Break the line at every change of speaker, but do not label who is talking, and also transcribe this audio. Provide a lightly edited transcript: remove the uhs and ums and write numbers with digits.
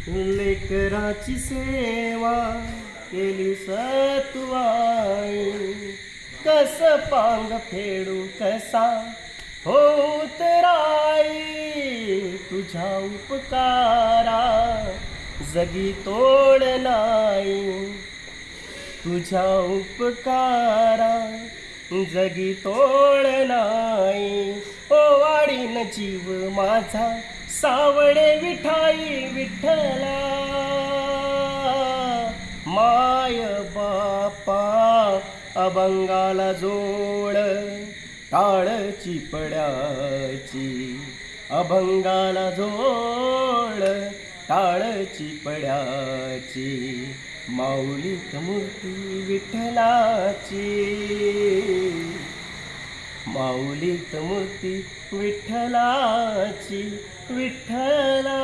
लेकराची सेवा केली सतुवाई, कस पांग फेडू कसा होत राई, तुझ्या उपकारा जगी तोड नाही, तुझ्या उपकारा जगी तोड नाही. ओ वाढीन जीव माझा सावळे विठाई विठ्ठला, माय बापा अभंगाला जोड टाळ चिपड्याची, अभंगाला जोड टाळ चिपड्याची, माऊलीत मूर्ती विठ्ठलाची, माऊलीत मूर्ती विठ्ठलाची, विठ्ठला.